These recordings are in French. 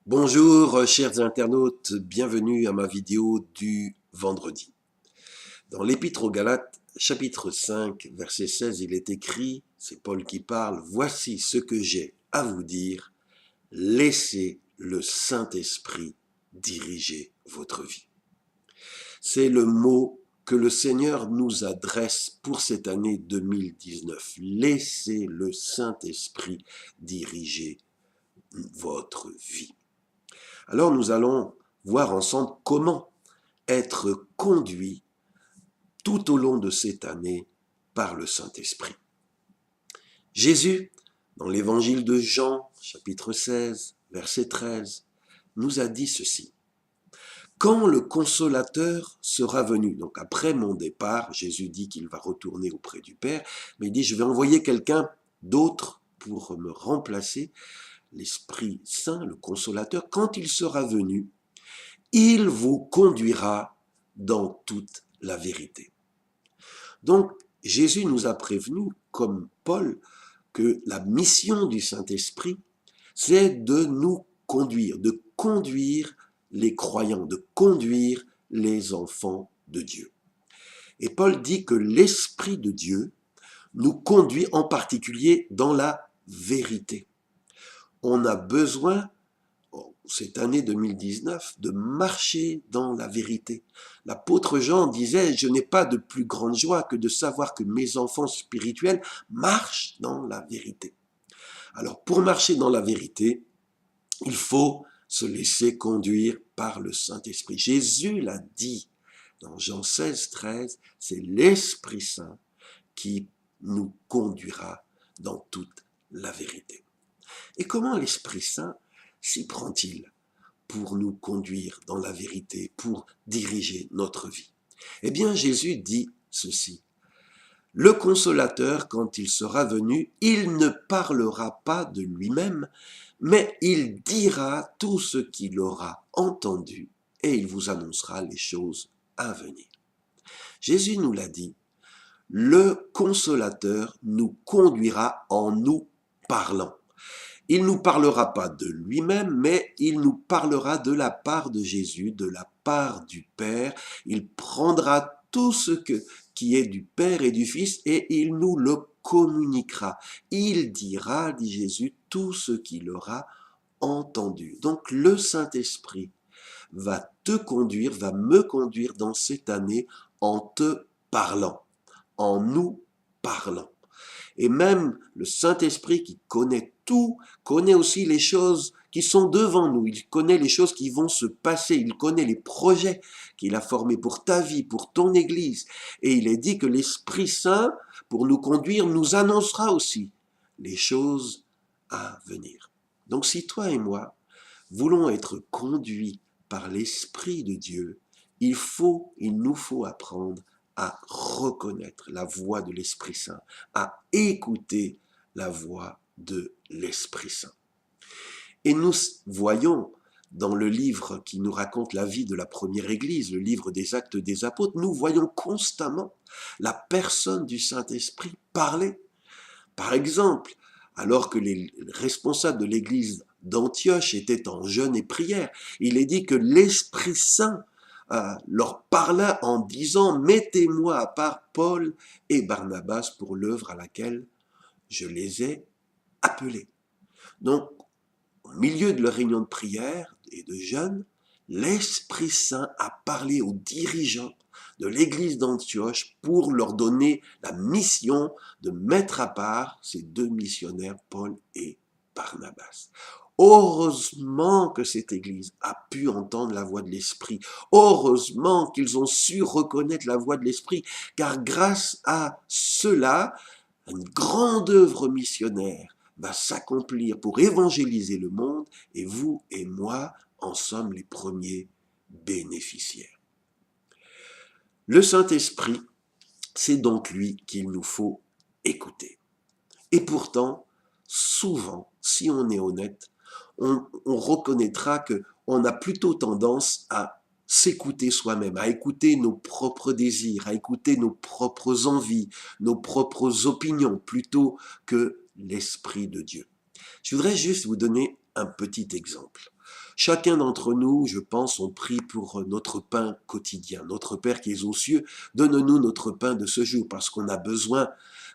Bonjour chers internautes, bienvenue à ma vidéo du vendredi. Dans l'Épître aux Galates, chapitre 5, verset 16, il est écrit, c'est Paul qui parle, « Voici ce que j'ai à vous dire, laissez le Saint-Esprit diriger votre vie. » C'est le mot que le Seigneur nous adresse pour cette année 2019. Laissez le Saint-Esprit diriger votre vie. Alors nous allons voir ensemble comment être conduit tout au long de cette année par le Saint-Esprit. Jésus, dans l'évangile de Jean, chapitre 16, verset 13, nous a dit ceci. Quand le consolateur sera venu, donc après mon départ, Jésus dit qu'il va retourner auprès du Père, mais il dit je vais envoyer quelqu'un d'autre pour me remplacer, l'Esprit Saint, le consolateur, quand il sera venu, il vous conduira dans toute la vérité. Donc, Jésus nous a prévenu, comme Paul, que la mission du Saint-Esprit, c'est de nous conduire les croyants, de conduire les enfants de Dieu. Et Paul dit que l'Esprit de Dieu nous conduit en particulier dans la vérité. On a besoin cette année 2019, de marcher dans la vérité. L'apôtre Jean disait, je n'ai pas de plus grande joie que de savoir que mes enfants spirituels marchent dans la vérité. Alors, pour marcher dans la vérité, il faut se laisser conduire par le Saint-Esprit. Jésus l'a dit dans Jean 16, 13, c'est l'Esprit Saint qui nous conduira dans toute la vérité. Et comment l'Esprit Saint s'y prend-il pour nous conduire dans la vérité, pour diriger notre vie? Eh bien, Jésus dit ceci. Le consolateur, quand il sera venu, il ne parlera pas de lui-même, mais il dira tout ce qu'il aura entendu et il vous annoncera les choses à venir. Jésus nous l'a dit, le consolateur nous conduira en nous parlant. Il ne nous parlera pas de lui-même, mais il nous parlera de la part de Jésus, de la part du Père. Il prendra tout ce qui est du Père et du Fils et il nous le communiquera. Il dira, dit Jésus, tout ce qu'il aura entendu. Donc le Saint-Esprit va te conduire, va me conduire dans cette année en te parlant, en nous parlant. Et même le Saint-Esprit qui connaît tout, connaît aussi les choses qui sont devant nous. Il connaît les choses qui vont se passer. Il connaît les projets qu'il a formés pour ta vie, pour ton Église. Et il est dit que l'Esprit Saint, pour nous conduire, nous annoncera aussi les choses à venir. Donc si toi et moi voulons être conduits par l'Esprit de Dieu, il nous faut apprendre à reconnaître la voix de l'Esprit Saint, à écouter la voix de l'Esprit Saint. Et nous voyons dans le livre qui nous raconte la vie de la première Église, le livre des Actes des Apôtres, nous voyons constamment la personne du Saint-Esprit parler. Par exemple, alors que les responsables de l'Église d'Antioche étaient en jeûne et prière, il est dit que l'Esprit Saint leur parla en disant « Mettez-moi à part Paul et Barnabas pour l'œuvre à laquelle je les ai appelés. » Donc, au milieu de leur réunion de prière et de jeûne, l'Esprit Saint a parlé aux dirigeants de l'église d'Antioche pour leur donner la mission de mettre à part ces deux missionnaires, Paul et Barnabas. Heureusement que cette église a pu entendre la voix de l'Esprit. Heureusement qu'ils ont su reconnaître la voix de l'Esprit, car grâce à cela, une grande œuvre missionnaire va s'accomplir pour évangéliser le monde, et vous et moi en sommes les premiers bénéficiaires. Le Saint-Esprit, c'est donc lui qu'il nous faut écouter. Et pourtant, souvent, si on est honnête, on reconnaîtra qu'on a plutôt tendance à s'écouter soi-même, à écouter nos propres désirs, à écouter nos propres envies, nos propres opinions, plutôt que l'Esprit de Dieu. Je voudrais juste vous donner un petit exemple. Chacun d'entre nous, je pense, on prie pour notre pain quotidien. Notre Père qui es aux cieux, donne-nous notre pain de ce jour, parce qu'on a besoin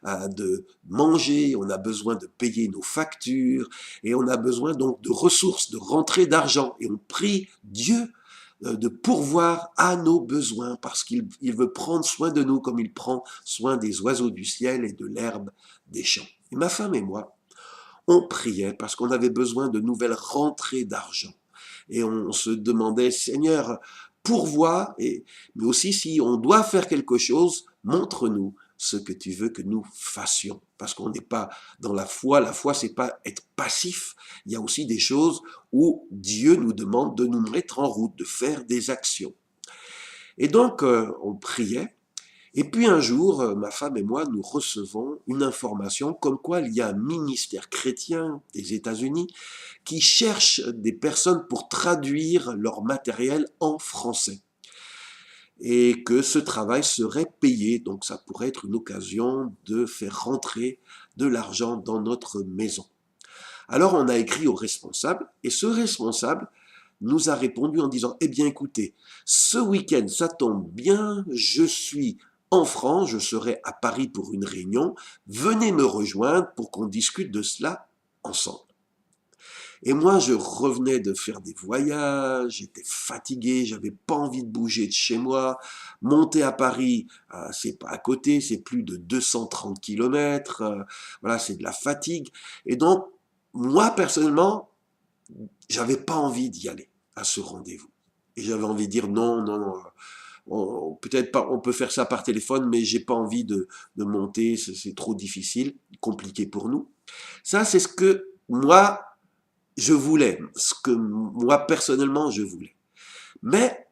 de manger, on a besoin de payer nos factures, et on a besoin donc de ressources, de rentrée d'argent. Et on prie Dieu de pourvoir à nos besoins, parce qu'il veut prendre soin de nous comme il prend soin des oiseaux du ciel et de l'herbe des champs. Et ma femme et moi, on priait parce qu'on avait besoin de nouvelles rentrées d'argent. Et on se demandait, Seigneur, pourvois, mais aussi si on doit faire quelque chose, montre-nous ce que tu veux que nous fassions. Parce qu'on n'est pas dans la foi c'est pas être passif. Il y a aussi des choses où Dieu nous demande de nous mettre en route, de faire des actions. Et donc, on priait. Et puis un jour, ma femme et moi, nous recevons une information comme quoi il y a un ministère chrétien des États-Unis qui cherche des personnes pour traduire leur matériel en français. Et que ce travail serait payé, donc ça pourrait être une occasion de faire rentrer de l'argent dans notre maison. Alors on a écrit au responsable, et ce responsable nous a répondu en disant, eh bien écoutez, ce week-end ça tombe bien, je suis en France, je serai à Paris pour une réunion, venez me rejoindre pour qu'on discute de cela ensemble. Et moi, je revenais de faire des voyages, j'étais fatigué, j'avais pas envie de bouger de chez moi. Monter à Paris, c'est pas à côté, c'est plus de 230 kilomètres, voilà, c'est de la fatigue. Et donc, moi, personnellement, j'avais pas envie d'y aller à ce rendez-vous. Et j'avais envie de dire non, non, non, peut-être pas, on peut faire ça par téléphone, mais j'ai pas envie de monter, c'est trop difficile, compliqué pour nous. Ça, c'est ce que moi, je voulais, ce que moi personnellement je voulais. Mais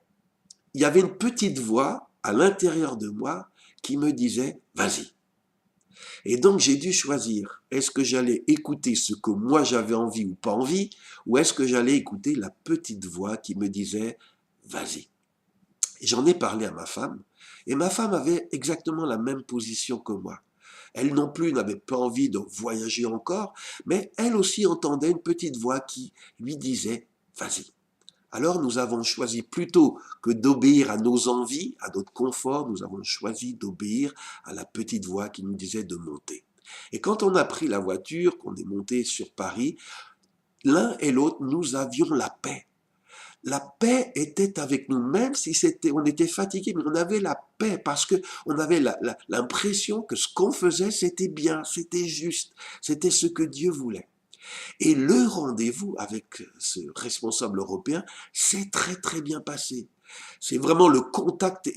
il y avait une petite voix à l'intérieur de moi qui me disait vas-y. Et donc j'ai dû choisir, est-ce que j'allais écouter ce que moi j'avais envie ou pas envie, ou est-ce que j'allais écouter la petite voix qui me disait vas-y. Et j'en ai parlé à ma femme, et ma femme avait exactement la même position que moi. Elle non plus n'avait pas envie de voyager encore, mais elle aussi entendait une petite voix qui lui disait « Vas-y ». Alors nous avons choisi plutôt que d'obéir à nos envies, à notre confort, nous avons choisi d'obéir à la petite voix qui nous disait de monter. Et quand on a pris la voiture, qu'on est monté sur Paris, l'un et l'autre, nous avions la paix. La paix était avec nous, même si on était fatigué, mais on avait la paix parce que on avait l'impression que ce qu'on faisait, c'était bien, c'était juste, c'était ce que Dieu voulait. Et le rendez-vous avec ce responsable européen s'est très très bien passé. C'est vraiment le contact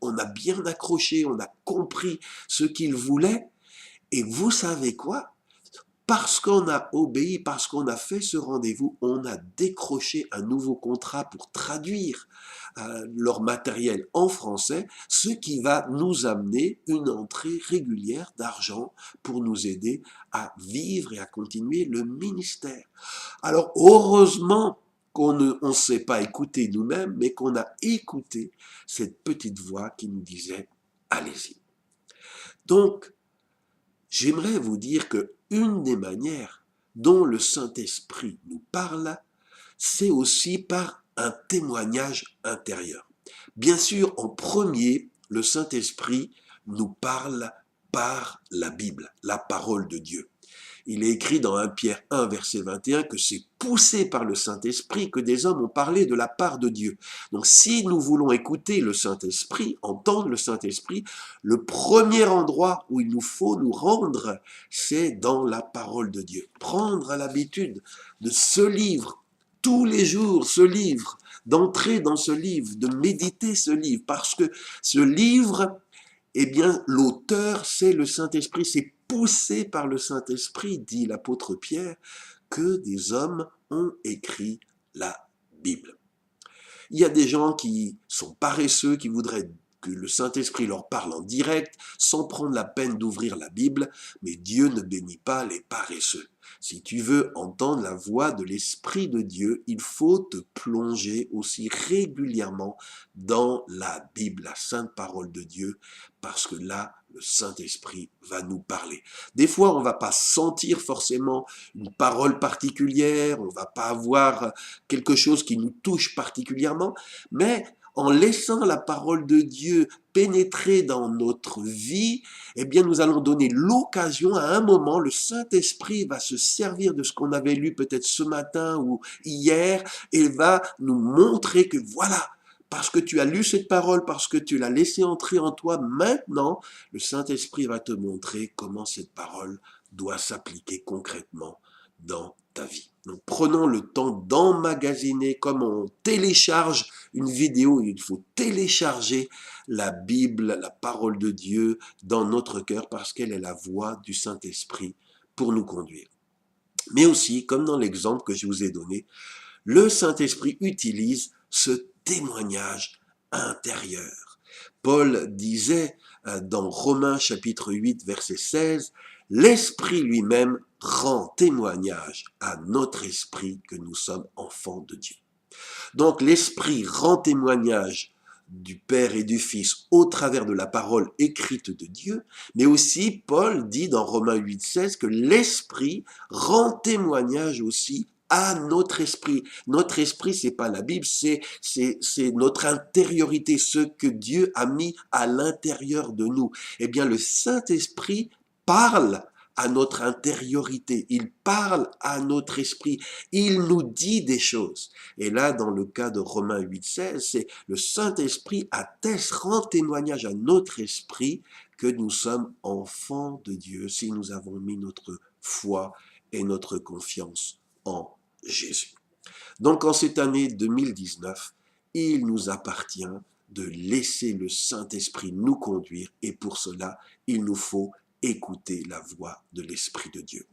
on a bien accroché, on a compris ce qu'il voulait. Et vous savez quoi? Parce qu'on a obéi, parce qu'on a fait ce rendez-vous, on a décroché un nouveau contrat pour traduire leur matériel en français, ce qui va nous amener une entrée régulière d'argent pour nous aider à vivre et à continuer le ministère. Alors heureusement qu'on ne s'est pas écouté nous-mêmes, mais qu'on a écouté cette petite voix qui nous disait « Allez-y ». Donc, j'aimerais vous dire que une des manières dont le Saint-Esprit nous parle, c'est aussi par un témoignage intérieur. Bien sûr, en premier, le Saint-Esprit nous parle par la Bible, la parole de Dieu. Il est écrit dans 1 Pierre 1, verset 21, que c'est poussé par le Saint-Esprit que des hommes ont parlé de la part de Dieu. Donc si nous voulons écouter le Saint-Esprit, entendre le Saint-Esprit, le premier endroit où il nous faut nous rendre, c'est dans la parole de Dieu. Prendre l'habitude de ce livre, tous les jours, ce livre, d'entrer dans ce livre, de méditer ce livre, parce que ce livre, eh bien, l'auteur, c'est le Saint-Esprit, c'est poussé par le Saint-Esprit, dit l'apôtre Pierre, que des hommes ont écrit la Bible. Il y a des gens qui sont paresseux, qui voudraient que le Saint-Esprit leur parle en direct, sans prendre la peine d'ouvrir la Bible, mais Dieu ne bénit pas les paresseux. Si tu veux entendre la voix de l'Esprit de Dieu, il faut te plonger aussi régulièrement dans la Bible, la sainte parole de Dieu, parce que là, le Saint-Esprit va nous parler. Des fois, on va pas sentir forcément une parole particulière, on va pas avoir quelque chose qui nous touche particulièrement, mais en laissant la parole de Dieu pénétrer dans notre vie, eh bien, nous allons donner l'occasion, à un moment, le Saint-Esprit va se servir de ce qu'on avait lu peut-être ce matin ou hier, et va nous montrer que voilà, parce que tu as lu cette parole, parce que tu l'as laissé entrer en toi, maintenant, le Saint-Esprit va te montrer comment cette parole doit s'appliquer concrètement dans ta vie. Donc prenons le temps d'emmagasiner, comme on télécharge une vidéo, il faut télécharger la Bible, la parole de Dieu dans notre cœur parce qu'elle est la voix du Saint-Esprit pour nous conduire. Mais aussi, comme dans l'exemple que je vous ai donné, le Saint-Esprit utilise ce témoignage intérieur. Paul disait dans Romains chapitre 8 verset 16, « L'Esprit lui-même rend témoignage à notre esprit que nous sommes enfants de Dieu. » Donc l'Esprit rend témoignage du Père et du Fils au travers de la parole écrite de Dieu, mais aussi Paul dit dans Romains 8, 16 que l'Esprit rend témoignage aussi à notre esprit. Notre esprit, c'est pas la Bible, c'est notre intériorité, ce que Dieu a mis à l'intérieur de nous. Eh bien, le Saint-Esprit parle à notre intériorité, il parle à notre esprit, il nous dit des choses. Et là, dans le cas de Romains 8, 16, c'est le Saint-Esprit atteste, rend témoignage à notre esprit que nous sommes enfants de Dieu si nous avons mis notre foi et notre confiance en Jésus. Donc en cette année 2019, il nous appartient de laisser le Saint-Esprit nous conduire et pour cela, il nous faut écouter la voix de l'Esprit de Dieu.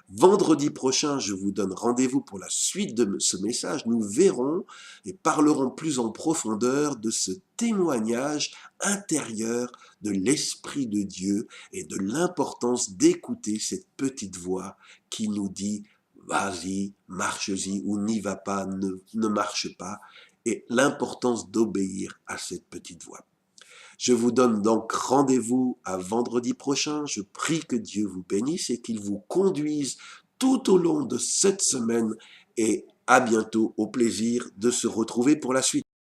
Vendredi prochain, je vous donne rendez-vous pour la suite de ce message. Nous verrons et parlerons plus en profondeur de ce témoignage intérieur de l'Esprit de Dieu et de l'importance d'écouter cette petite voix qui nous dit « vas-y, marche-y » ou « n'y va pas, ne marche pas » et l'importance d'obéir à cette petite voix. Je vous donne donc rendez-vous à vendredi prochain. Je prie que Dieu vous bénisse et qu'il vous conduise tout au long de cette semaine et à bientôt, au plaisir de se retrouver pour la suite.